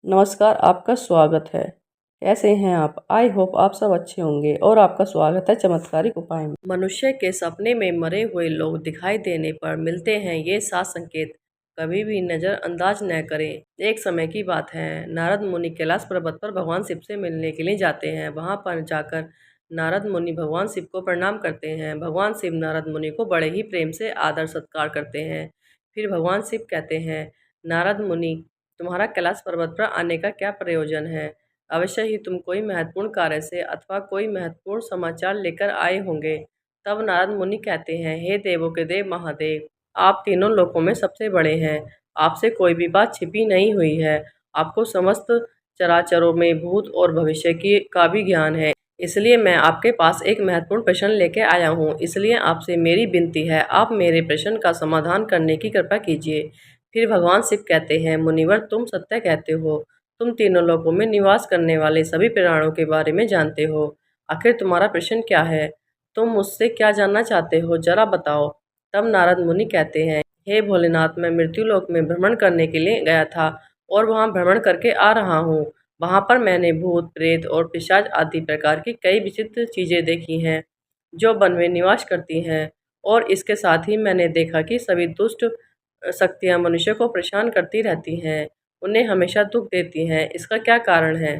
नमस्कार, आपका स्वागत है। कैसे हैं आप? आई होप आप सब अच्छे होंगे और आपका स्वागत है चमत्कारिक उपाय में। मनुष्य के सपने में मरे हुए लोग दिखाई देने पर मिलते हैं ये 7 संकेत, कभी भी नज़रअंदाज न करें। एक समय की बात है, नारद मुनि कैलाश पर्वत पर भगवान शिव से मिलने के लिए जाते हैं। वहां पर जाकर नारद मुनि भगवान शिव को प्रणाम करते हैं। भगवान शिव नारद मुनि को बड़े ही प्रेम से आदर सत्कार करते हैं। फिर भगवान शिव कहते हैं, नारद मुनि, तुम्हारा कैलाश पर्वत पर आने का क्या प्रयोजन है? अवश्य ही तुम कोई महत्वपूर्ण कार्य से अथवा कोई महत्वपूर्ण समाचार लेकर आए होंगे। तब नारद मुनि कहते हैं, हे देवों के देव महादेव, आप तीनों लोकों में सबसे बड़े हैं। आपसे कोई भी बात छिपी नहीं हुई है। आपको समस्त चराचरों में भूत और भविष्य की का भी ज्ञान है। इसलिए मैं आपके पास एक महत्वपूर्ण प्रश्न लेके आया हूँ। इसलिए आपसे मेरी विनती है, आप मेरे प्रश्न का समाधान करने की कृपा कीजिए। फिर भगवान शिव कहते हैं, मुनिवर, तुम सत्य कहते हो। तुम तीनों लोकों में निवास करने वाले सभी प्राणों के बारे में जानते हो। आखिर तुम्हारा प्रश्न क्या है? तुम मुझसे क्या जानना चाहते हो, जरा बताओ। तब नारद मुनि कहते हैं, हे भोलेनाथ, मैं मृत्युलोक में भ्रमण करने के लिए गया था और वहां भ्रमण करके आ रहा हूँ। वहां पर मैंने भूत, प्रेत और पिशाच आदि प्रकार की कई विचित्र चीजें देखी हैं जो वन में निवास करती हैं। और इसके साथ ही मैंने देखा कि सभी दुष्ट शक्तियां मनुष्य को परेशान करती रहती हैं, उन्हें हमेशा दुख देती हैं। इसका क्या कारण है?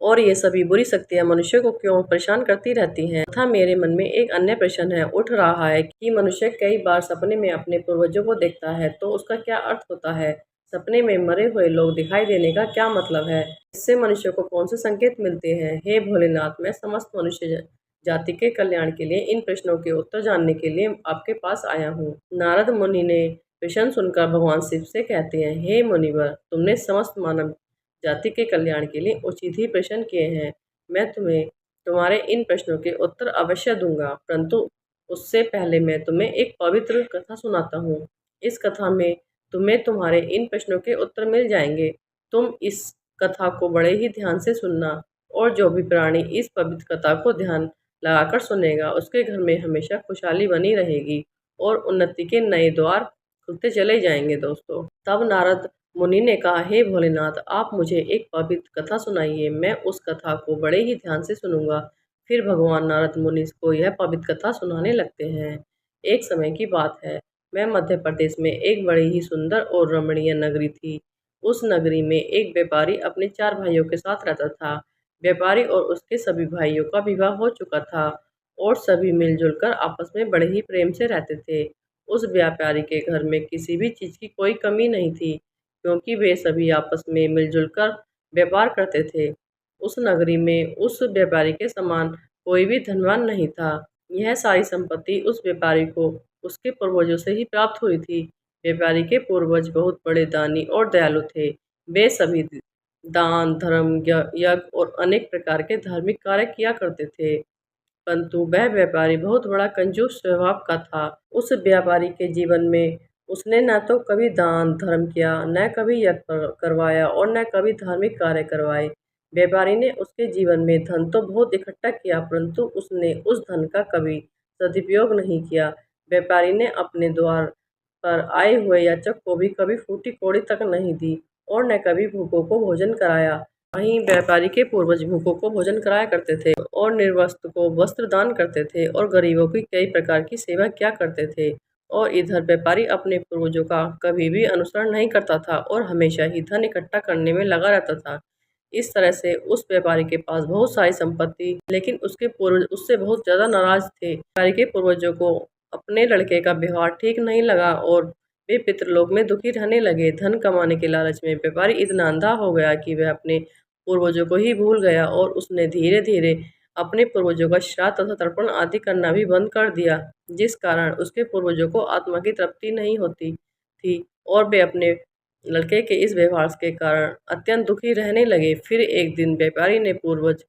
और ये सभी बुरी शक्तियां मनुष्य को क्यों परेशान करती रहती हैं? तथा मेरे मन में एक अन्य प्रश्न है उठ रहा है कि मनुष्य कई बार सपने में अपने पूर्वजों को देखता है, तो उसका क्या अर्थ होता है? सपने में मरे हुए लोग दिखाई देने का क्या मतलब है? इससे मनुष्य को कौन से संकेत मिलते हैं? हे भोलेनाथ, मैं समस्त मनुष्य जाति के कल्याण के लिए इन प्रश्नों के उत्तर जानने के लिए आपके पास आया हूँ। नारद मुनि ने प्रश्न सुनकर भगवान शिव से कहते हैं, हे मुनिवर, तुमने समस्त मानव जाति के कल्याण के लिए उचित ही प्रश्न किए हैं। मैं तुम्हें तुम्हारे इन प्रश्नों के उत्तर अवश्य दूंगा, परंतु उससे पहले मैं तुम्हें एक पवित्र कथा सुनाता हूँ। इस कथा में तुम्हें तुम्हारे इन प्रश्नों के उत्तर मिल जाएंगे। तुम इस कथा को बड़े ही ध्यान से सुनना, और जो भी प्राणी इस पवित्र कथा को ध्यान लगाकर सुनेगा, उसके घर में हमेशा खुशहाली बनी रहेगी और उन्नति के नए द्वार खुलते चले जाएंगे। दोस्तों, तब नारद मुनि ने कहा, हे भोलेनाथ, आप मुझे एक पवित्र कथा सुनाइए, मैं उस कथा को बड़े ही ध्यान से सुनूंगा। फिर भगवान नारद मुनि को यह पवित्र कथा सुनाने लगते हैं। एक समय की बात है, मैं मध्य प्रदेश में एक बड़ी ही सुंदर और रमणीय नगरी थी। उस नगरी में एक व्यापारी अपने 4 भाइयों के साथ रहता था। व्यापारी और उसके सभी भाइयों का विवाह हो चुका था और सभी मिलजुल कर आपस में बड़े ही प्रेम से रहते थे। उस व्यापारी के घर में किसी भी चीज़ की कोई कमी नहीं थी, क्योंकि वे सभी आपस में मिलजुल कर व्यापार करते थे। उस नगरी में उस व्यापारी के समान कोई भी धनवान नहीं था। यह सारी संपत्ति उस व्यापारी को उसके पूर्वजों से ही प्राप्त हुई थी। व्यापारी के पूर्वज बहुत बड़े दानी और दयालु थे। वे सभी दान, धर्म, यज्ञ और अनेक प्रकार के धार्मिक कार्य किया करते थे। परंतु वह व्यापारी बहुत बड़ा कंजूस स्वभाव का था। उस व्यापारी के जीवन में उसने न तो कभी दान धर्म किया, न कभी यज्ञ करवाया और न कभी धार्मिक कार्य करवाए। व्यापारी ने उसके जीवन में धन तो बहुत इकट्ठा किया, परंतु उसने उस धन का कभी सदुपयोग नहीं किया। व्यापारी ने अपने द्वार पर आए हुए याचक को भी कभी फूटी कौड़ी तक नहीं दी और न कभी भूखों को भोजन कराया। वहीं व्यापारी के पूर्वज भूखों को भोजन कराया करते थे और निर्वस्त्र को वस्त्र दान करते थे और गरीबों की कई प्रकार की सेवा किया करते थे। और इधर व्यापारी अपने पूर्वजों का कभी भी अनुसरण नहीं करता था और हमेशा ही धन इकट्ठा करने में लगा रहता था। इस तरह से उस व्यापारी के पास बहुत सारी संपत्ति, लेकिन उसके पूर्वज उससे बहुत ज्यादा नाराज थे। व्यापारी के पूर्वजों को अपने लड़के का व्यवहार ठीक नहीं लगा और वे पितृलोक में दुखी रहने लगे। धन कमाने के लालच में व्यापारी इतना अंधा हो गया कि वह अपने पूर्वजों को ही भूल गया और उसने धीरे धीरे अपने पूर्वजों का श्राद्ध तथा तर्पण आदि करना भी बंद कर दिया, जिस कारण उसके पूर्वजों को आत्मा की तृप्ति नहीं होती थी और वे अपने लड़के के इस व्यवहार के कारण अत्यंत दुखी रहने लगे। फिर एक दिन व्यापारी ने पूर्वज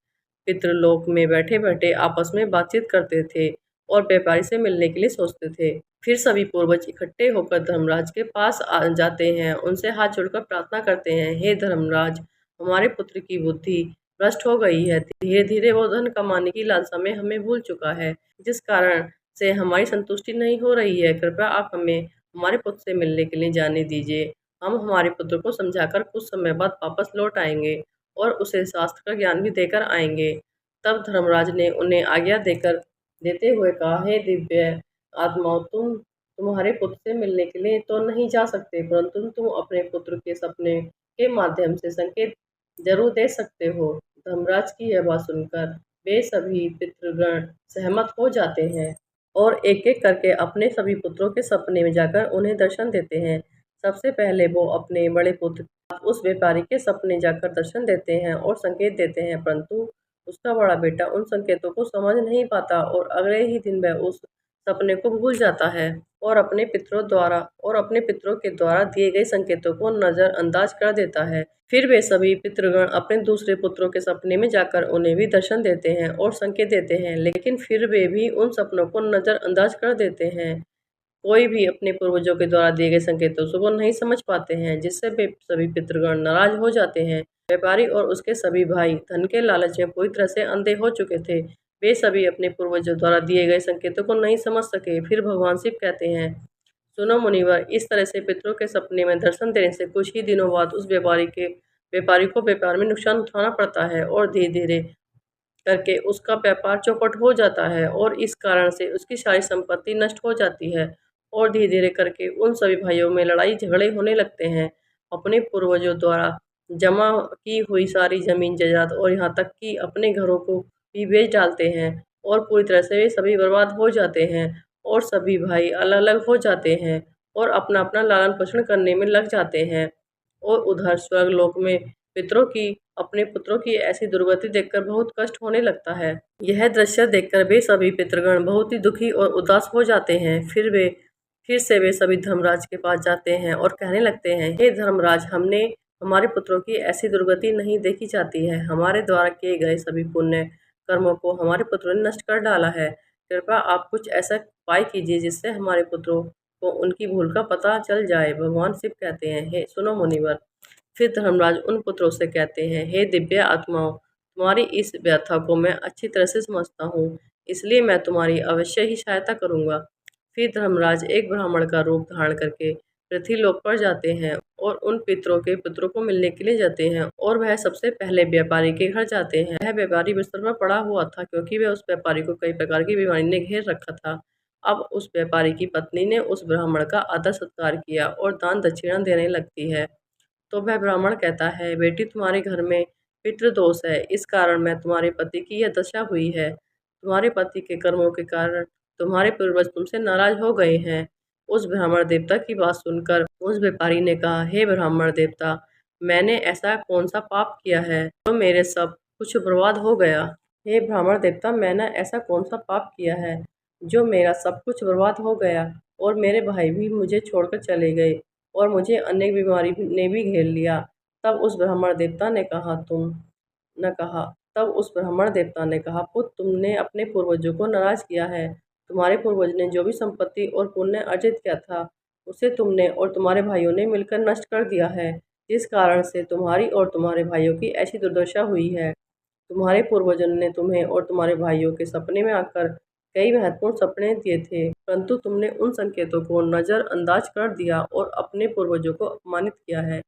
पितृलोक में बैठे बैठे आपस में बातचीत करते थे और व्यापारी से मिलने के लिए सोचते थे। फिर सभी पूर्वज इकट्ठे होकर धर्मराज के पास जाते हैं, उनसे हाथ जोड़कर प्रार्थना करते हैं, हे धर्मराज, हमारे पुत्र की बुद्धि भ्रष्ट हो गई है। धीरे धीरे वो धन कमाने की लालसा में हमें भूल चुका है, जिस कारण से हमारी संतुष्टि नहीं हो रही है। कृपया आप हमें हमारे पुत्र से मिलने के लिए जाने दीजिए हम हमारे पुत्र को समझाकर कुछ समय बाद वापस लौट आएंगे और उसे शास्त्र का ज्ञान भी देकर आएंगे। तब धर्मराज ने उन्हें आज्ञा देकर देते हुए कहा, हे दिव्य आत्माओं, तुम्हारे पुत्र से मिलने के लिए तो नहीं जा सकते, परंतु तुम अपने पुत्र के सपने के माध्यम से संकेत जरूर दे सकते हो। धर्मराज की यह बात सुनकर वे सभी पितृगण सहमत हो जाते हैं और एक एक करके अपने सभी पुत्रों के सपने में जाकर उन्हें दर्शन देते हैं। सबसे पहले वो अपने बड़े पुत्र उस व्यापारी के सपने जाकर दर्शन देते हैं और संकेत देते हैं, परंतु उसका बड़ा बेटा उन संकेतों को समझ नहीं पाता और अगले ही दिन वह उस सपने को भूल जाता है और अपने पितरों के द्वारा दिए गए संकेतों को नजरअंदाज कर देता है। फिर वे सभी पितृगण अपने दूसरे पुत्रों के सपने में जाकर उन्हें भी दर्शन देते हैं और संकेत देते हैं, लेकिन फिर वे भी उन सपनों को नजरअंदाज कर देते हैं। कोई भी अपने पूर्वजों के द्वारा दिए गए संकेतों को नहीं समझ पाते हैं, जिससे वे सभी पितृगण नाराज हो जाते हैं। व्यापारी और उसके सभी भाई धन के लालच में पूरी तरह से अंधे हो चुके थे। वे सभी अपने पूर्वजों द्वारा दिए गए संकेतों को नहीं समझ सके। फिर भगवान शिव कहते हैं, सुनो मुनिवर, इस तरह से पितरों के सपने में दर्शन देने से कुछ ही दिनों बाद उस व्यापारी को व्यापार में नुकसान उठाना पड़ता है और धीरे धीरे करके उसका व्यापार चौपट हो जाता है और इस कारण से उसकी सारी संपत्ति नष्ट हो जाती है और धीरे धीरे करके उन सभी भाइयों में लड़ाई झगड़े होने लगते हैं। अपने पूर्वजों द्वारा जमा की हुई सारी जमीन जायदाद और यहाँ तक कि अपने घरों को भी बेच डालते हैं और पूरी तरह से वे सभी बर्बाद हो जाते हैं और सभी भाई अलग अलग हो जाते हैं और अपना अपना लालन पोषण करने में लग जाते हैं। और उधर स्वर्गलोक में पितरों की अपने पुत्रों की ऐसी दुर्गति देखकर बहुत कष्ट होने लगता है। यह दृश्य देखकर वे सभी पितृगण बहुत ही दुखी और उदास हो जाते हैं। फिर से वे सभी धर्मराज के पास जाते हैं और कहने लगते हैं, हे धर्मराज, हमने हमारे पुत्रों की ऐसी दुर्गति नहीं देखी जाती है। हमारे द्वारा किए गए सभी पुण्य कर्मों को हमारे पुत्रों ने नष्ट कर डाला है। कृपया आप कुछ ऐसा उपाय कीजिए जिससे हमारे पुत्रों को उनकी भूल का पता चल जाए। भगवान शिव कहते हैं, हे सुनो मुनिवर। फिर धर्मराज उन पुत्रों से कहते हैं, हे दिव्य आत्माओं, तुम्हारी इस व्यथा को मैं अच्छी तरह से समझता हूँ, इसलिए मैं तुम्हारी अवश्य ही सहायता करूँगा। फिर धर्मराज एक ब्राह्मण का रूप धारण करके पृथ्वीलोक पर जाते हैं और उन पितरों के पुत्रों को मिलने के लिए जाते हैं और वह सबसे पहले व्यापारी के घर जाते हैं। वह व्यापारी बिस्तर पर पड़ा हुआ था, क्योंकि वह उस व्यापारी को कई प्रकार की बीमारी ने घेर रखा था। अब उस व्यापारी की पत्नी ने उस ब्राह्मण का आदर सत्कार किया और दान दक्षिणा देने लगती है। तो वह ब्राह्मण कहता है, बेटी, तुम्हारे घर में पितृदोष है, इस कारण मैं तुम्हारे पति की यह दशा हुई है। तुम्हारे पति के कर्मों के कारण तुम्हारे पूर्वज तुमसे नाराज हो गए हैं। उस ब्राह्मण देवता की बात सुनकर उस व्यापारी ने कहा, हे ब्राह्मण देवता, मैंने ऐसा कौन सा पाप किया है तो मेरे सब कुछ बर्बाद हो गया। हे ब्राह्मण देवता, मैंने ऐसा कौन सा पाप किया है जो मेरा सब कुछ बर्बाद हो गया और मेरे भाई भी मुझे छोड़कर चले गए और मुझे अनेक बीमारी ने भी घेर लिया। तब उस ब्राह्मण देवता ने कहा, तब उस ब्राह्मण देवता ने कहा, पुत्र, तुमने अपने पूर्वजों को नाराज किया है। तुम्हारे पूर्वज ने जो भी संपत्ति और पुण्य अर्जित किया था, उसे तुमने और तुम्हारे भाइयों ने मिलकर नष्ट कर दिया है, जिस कारण से तुम्हारी और तुम्हारे भाइयों की ऐसी दुर्दशा हुई है। तुम्हारे पूर्वजों ने तुम्हें और तुम्हारे भाइयों के सपने में आकर कई महत्वपूर्ण सपने दिए थे, परंतु तुमने उन संकेतों को नजरअंदाज कर दिया और अपने पूर्वजों को अपमानित किया है।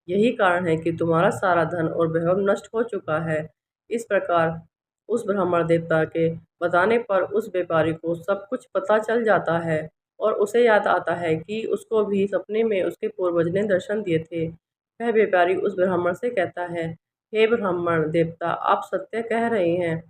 यही कारण है कि तुम्हारा सारा धन और वैभव नष्ट हो चुका है। इस प्रकार उस ब्राह्मण देवता के बताने पर उस व्यापारी को सब कुछ पता चल जाता है और उसे याद आता है कि उसको भी सपने में उसके पूर्वज ने दर्शन दिए थे। वह व्यापारी उस ब्राह्मण से कहता है, हे ब्राह्मण देवता, आप सत्य कह रहे हैं।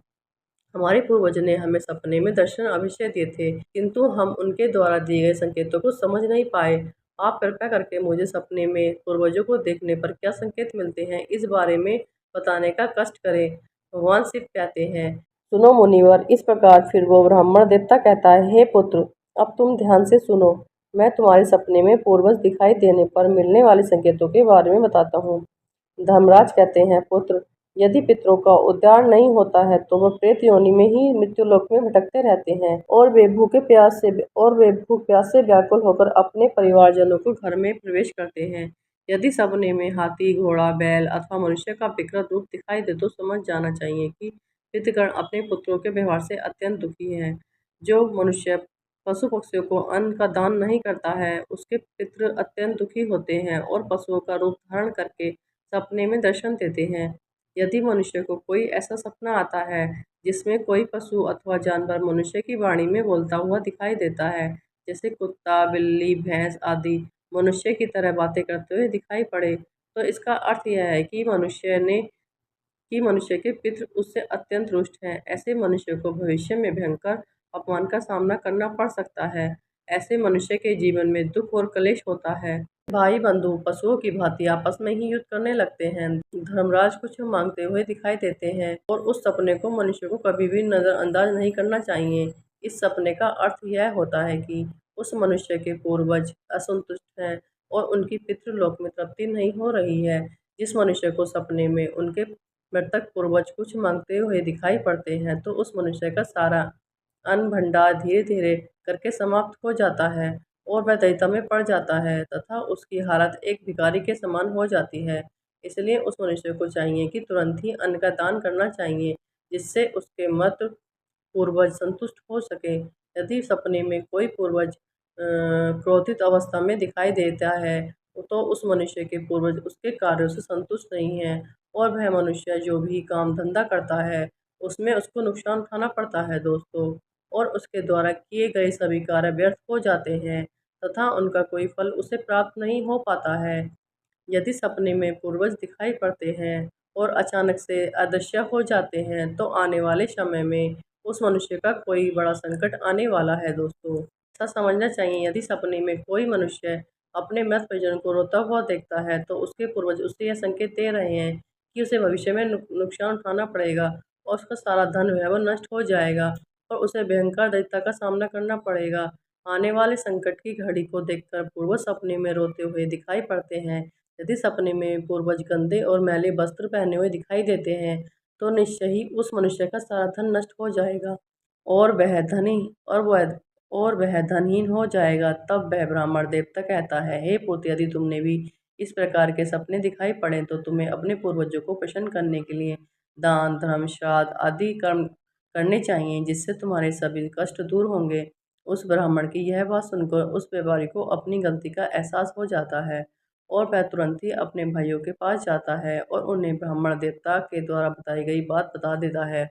हमारे पूर्वज ने हमें सपने में दर्शन अवश्य दिए थे, किंतु हम उनके द्वारा दिए गए संकेतों को समझ नहीं पाए। आप कृपया करके मुझे सपने में पूर्वजों को देखने पर क्या संकेत मिलते हैं, इस बारे में बताने का कष्ट करें। भगवान शिव कहते हैं, सुनो मुनिवर। इस प्रकार फिर वो ब्राह्मण देवता कहता है, हे पुत्र, अब तुम ध्यान से सुनो। मैं तुम्हारे सपने में पूर्वज दिखाई देने पर मिलने वाले संकेतों के बारे में बताता हूँ। धर्मराज कहते हैं, पुत्र, यदि पितरों का उद्धार नहीं होता है तो वह प्रेत योनि में ही मृत्युलोक में भटकते रहते हैं और वे भूख प्यास से व्याकुल होकर अपने परिवारजनों को घर में प्रवेश करते हैं। यदि सपने में हाथी, घोड़ा, बैल अथवा मनुष्य का विकृत रूप दिखाई दे तो समझ जाना चाहिए कि पितृगण अपने पुत्रों के व्यवहार से अत्यंत दुखी हैं। जो मनुष्य पशु पक्षियों को अन्न का दान नहीं करता है, उसके पितृ अत्यंत दुखी होते हैं और पशुओं का रूप धारण करके सपने में दर्शन देते हैं। यदि मनुष्य को कोई ऐसा सपना आता है जिसमें कोई पशु अथवा जानवर मनुष्य की वाणी में बोलता हुआ दिखाई देता है, जैसे कुत्ता, बिल्ली, भैंस आदि मनुष्य की तरह बातें करते हुए दिखाई पड़े, तो इसका अर्थ यह है कि मनुष्य के पितृ उससे अत्यंत रुष्ट हैं। ऐसे मनुष्य को भविष्य में भयंकर अपमान का सामना करना पड़ सकता है। ऐसे मनुष्य के जीवन में दुख और क्लेश होता है। भाई बंधु पशुओं की भांति आपस में ही युद्ध करने लगते हैं। धर्मराज कुछ मांगते हुए दिखाई देते हैं और उस सपने को मनुष्य को कभी भी नजरअंदाज नहीं करना चाहिए। इस सपने का अर्थ यह होता है कि उस मनुष्य के पूर्वज असंतुष्ट हैं और उनकी पितृलोक में तृप्ति नहीं हो रही है। जिस मनुष्य को सपने में उनके मृतक पूर्वज कुछ मांगते हुए दिखाई पड़ते हैं, तो उस मनुष्य का सारा अन्न भंडार धीरे धीरे करके समाप्त हो जाता है और वह दैत्य में पड़ जाता है तथा उसकी हालत एक भिखारी के समान हो जाती है। इसलिए उस मनुष्य को चाहिए कि तुरंत ही अन्न का दान करना चाहिए, जिससे उसके मृत पूर्वज संतुष्ट हो सके। यदि सपने में कोई पूर्वज क्रोधित अवस्था में दिखाई देता है, तो उस मनुष्य के पूर्वज उसके कार्यों से संतुष्ट नहीं है और वह मनुष्य जो भी काम धंधा करता है, उसमें उसको नुकसान उठाना पड़ता है दोस्तों, और उसके द्वारा किए गए सभी कार्य व्यर्थ हो जाते हैं तथा उनका कोई फल उसे प्राप्त नहीं हो पाता है। यदि सपने में पूर्वज दिखाई पड़ते हैं और अचानक से अदृश्य हो जाते हैं, तो आने वाले समय में उस मनुष्य का कोई बड़ा संकट आने वाला है दोस्तों। ऐसा समझना चाहिए, यदि सपने में कोई मनुष्य अपने मृत परिजन को रोता हुआ देखता है, तो उसके पूर्वज उसे यह संकेत दे रहे हैं कि उसे भविष्य में नुकसान उठाना पड़ेगा और उसका सारा धन वैभव नष्ट हो जाएगा और उसे भयंकर दैत्य का सामना करना पड़ेगा। आने वाले संकट की घड़ी को देखकर पूर्वज सपने में रोते हुए दिखाई पड़ते हैं। यदि सपने में पूर्वज गंदे और मैले वस्त्र पहने हुए दिखाई देते हैं, तो निश्चय ही उस मनुष्य का सारा धन नष्ट हो जाएगा और वह धनी और वह धनहीन हो जाएगा। तब वह ब्राह्मण देवता कहता है, हे पुत्र, यदि तुमने भी इस प्रकार के सपने दिखाई पड़े, तो तुम्हें अपने पूर्वजों को प्रसन्न करने के लिए दान, धर्म, श्राद्ध आदि कर्म करने चाहिए, जिससे तुम्हारे सभी कष्ट दूर होंगे। उस ब्राह्मण की यह बात सुनकर उस व्यापारी को अपनी गलती का एहसास हो जाता है और वह तुरंत ही अपने भाइयों के पास जाता है और उन्हें ब्राह्मण देवता के द्वारा बताई गई बात बता देता है।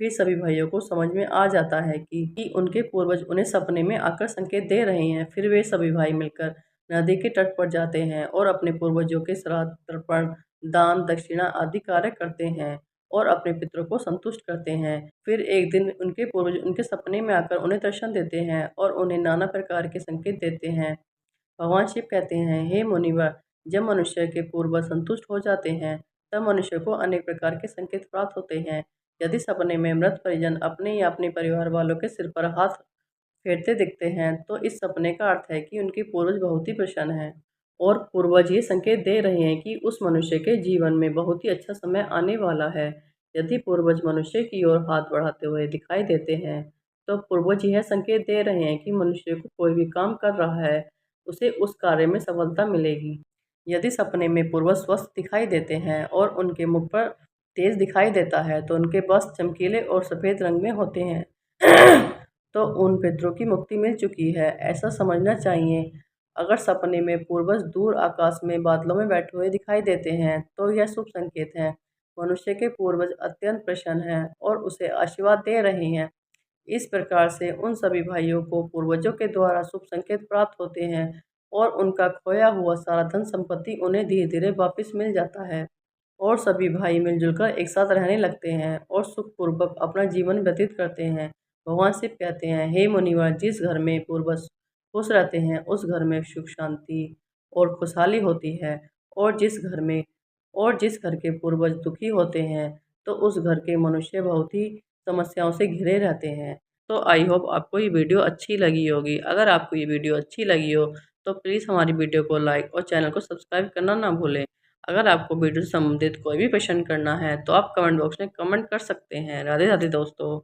फिर सभी भाइयों को समझ में आ जाता है कि उनके पूर्वज उन्हें सपने में आकर संकेत दे रहे हैं। फिर वे सभी भाई मिलकर नदी के तट पर जाते हैं और अपने पूर्वजों के श्राद्ध, तर्पण, दान, दक्षिणा आदि कार्य करते हैं और अपने पितरों को संतुष्ट करते हैं। फिर एक दिन उनके पूर्वज उनके सपने में आकर उन्हें दर्शन देते हैं और उन्हें नाना प्रकार के संकेत देते हैं। भगवान शिव कहते हैं, हे मुनिवर, जब मनुष्य के पूर्वज संतुष्ट हो जाते हैं, तब मनुष्य को अनेक प्रकार के संकेत प्राप्त होते हैं। यदि सपने में मृत परिजन अपने या अपने परिवार वालों के सिर पर हाथ फेरते दिखते हैं, तो इस सपने का अर्थ है कि उनके पूर्वज बहुत ही प्रसन्न हैं और पूर्वज ये संकेत दे रहे हैं कि उस मनुष्य के जीवन में बहुत ही अच्छा समय आने वाला है। यदि पूर्वज मनुष्य की ओर हाथ बढ़ाते हुए दिखाई देते हैं, तो पूर्वज यह संकेत दे रहे हैं कि मनुष्य को कोई भी काम कर रहा है, उसे उस कार्य में सफलता मिलेगी। यदि सपने में पूर्वज स्वस्थ दिखाई देते हैं और उनके मुख पर तेज दिखाई देता है, तो उनके वस्त्र चमकीले और सफ़ेद रंग में होते हैं तो उन पितरों की मुक्ति मिल चुकी है, ऐसा समझना चाहिए। अगर सपने में पूर्वज दूर आकाश में बादलों में बैठे हुए दिखाई देते हैं, तो यह शुभ संकेत है। मनुष्य के पूर्वज अत्यंत प्रसन्न हैं और उसे आशीर्वाद दे रहे हैं। इस प्रकार से उन सभी भाइयों को पूर्वजों के द्वारा शुभ संकेत प्राप्त होते हैं और उनका खोया हुआ सारा धन संपत्ति उन्हें धीरे धीरे वापस मिल जाता है और सभी भाई मिलजुल कर एक साथ रहने लगते हैं और सुखपूर्वक अपना जीवन व्यतीत करते हैं। भगवान शिव कहते हैं, हे मुनिवर, जिस घर में पूर्वज खुश रहते हैं, उस घर में सुख, शांति और खुशहाली होती है और जिस घर के पूर्वज दुखी होते हैं, तो उस घर के मनुष्य बहुत ही समस्याओं से घिरे रहते हैं। तो आई होप आपको ये वीडियो अच्छी लगी होगी। अगर आपको ये वीडियो अच्छी लगी हो, तो प्लीज़ हमारी वीडियो को लाइक और चैनल को सब्सक्राइब करना ना भूलें। अगर आपको वीडियो से संबंधित कोई भी प्रश्न करना है, तो आप कमेंट बॉक्स में कमेंट कर सकते हैं। राधे राधे दोस्तों।